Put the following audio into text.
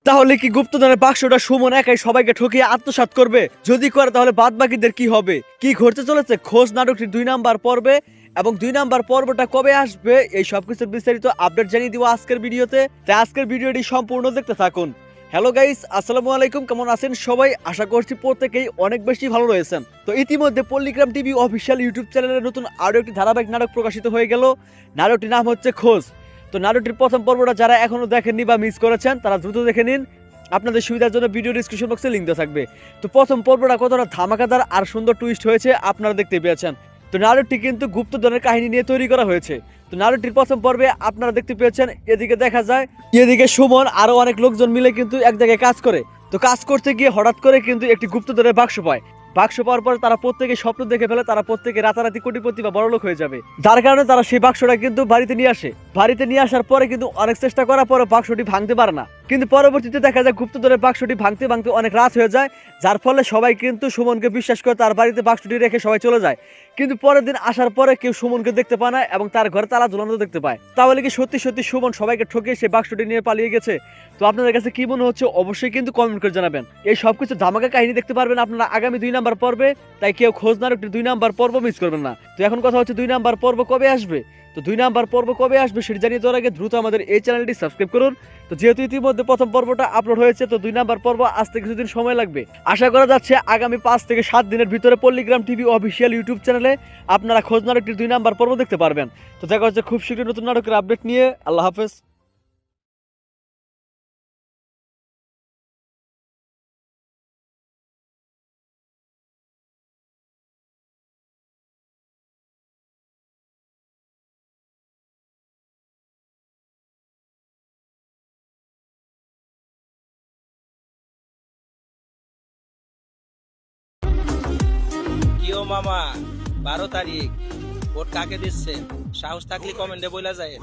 তাহলে কি গুপ্তধনের বাক্সটা সুমন একাই সবাইকে ঠকিয়ে আত্মসাৎ করবে? যদি করে তাহলে বাদ বাকিদের কি হবে? কি ঘটতে চলেছে খোঁজ নাটকটির 2 নাম্বার পর্বে এবং 2 নাম্বার পর্বটা কবে আসবে এই সবকিছুর বিস্তারিত আপডেট জানিয়ে দিব আজকের ভিডিওতে। তাই আজকের ভিডিওটি সম্পূর্ণ দেখতে থাকুন। হ্যালো গাইস, আসসালামু আলাইকুম। কেমন আছেন সবাই? আশা করছি প্রত্যেকেই অনেক বেশি ভালো রয়েছেন। তো ইতিমধ্যে পল্লিগ্রাম টিভি অফিসিয়াল ইউটিউব চ্যানেলের নতুন আরও একটি ধারাবাহিক নাটক প্রকাশিত হয়ে গেল। নাটকটির নাম হচ্ছে খোঁজ। তো নাটকটির প্রথম পর্বটা যারা এখনো দেখেননি বা মিস করেছেন তারা দ্রুত দেখে নিন। আপনাদের সুবিধার জন্য ভিডিও ডিসক্রিপশন বক্সে লিঙ্ক দেওয়া থাকবে। তো প্রথম পর্বটা কতটা ধামাকাদার আর সুন্দর টুইস্ট হয়েছে আপনারা দেখতে পেয়েছেন। তো নাটকটি কিন্তু গুপ্তধনের কাহিনী নিয়ে তৈরি করা হয়েছে। তো নাটকটির প্রথম পর্বে আপনারা দেখতে পেয়েছেন এদিকে দেখা যায় এদিকে সুমন আরো অনেক লোকজন মিলে কিন্তু এক জায়গায় কাজ করে। তো কাজ করতে গিয়ে হঠাৎ করে কিন্তু একটি গুপ্তধনের বাক্স পায়। বাক্স পাওয়ার পর তারা প্রত্যেকে স্বপ্ন দেখে ফেলে তারা প্রত্যেকে রাতারাতি কোটিপতি বা বড়লোক হয়ে যাবে। যার কারণে তারা সেই বাক্সটা কিন্তু বাড়িতে নিয়ে আসে। বাড়িতে নিয়ে আসার পরে কিন্তু অনেক চেষ্টা করার পরে বাক্সটি ভাঙতে পারে না। কিন্তু পরবর্তীতে দেখা যায় গুপ্তধনের বাক্সটি ভাঙতে ভাঙতে অনেক রাত হয়ে যায়। যার ফলে সবাই কিন্তু সুমনকে বিশ্বাস করে তার বাড়িতে বাক্সটি রেখে সবাই চলে যায়। কিন্তু পরের দিন আসার পরে কেউ সুমনকে দেখতে পায় না এবং তার ঘরে তালা ঝুলানো দেখতে পায়। তাহলে কি সত্যি সত্যি সুমন সবাইকে ঠকিয়ে সেই বাক্সটি নিয়ে পালিয়ে গেছে? তো আপনাদের কাছে কি মনে হচ্ছে অবশ্যই কিন্তু কমেন্ট করে জানাবেন। এই সবকিছু ধামাকা কাহিনী দেখতে পারবেন আপনারা আগামী 2 নাম্বার পর্বে। তাই কেউ খোঁজ নাটকটি 2 নাম্বার পর্ব মিস করবেন না। তো এখন কথা হচ্ছে 2 নাম্বার পর্ব কবে আসবে? তো 2 নাম্বার পর্ব কবে আসবে সেটা জানিয়ে দেওয়ার আগে দ্রুত আমাদের এই চ্যানেলটি সাবস্ক্রাইব করুন। তো যেহেতু ইতিমধ্যে প্রথম পর্বটা আপলোড হয়েছে তো 2 নাম্বার পর্ব আসতে কিছুদিন সময় লাগবে। আশা করা যাচ্ছে আগামী 5 থেকে 7 দিনের ভিতরে পল্লিগ্রাম টিভি অফিসিয়াল ইউটিউব চ্যানেলে আপনারা খোঁজ নাটকটির 2 নাম্বার পর্ব দেখতে পারবেন। তো দেখা হচ্ছে খুব শীঘ্রই নতুন নাটকের আপডেট নিয়ে। আল্লাহ হাফেজ। কিও মামা 12 তারিখ ভোট কাকে দিচ্ছে? সাহস থাকলে কমেন্টে বলা যায়।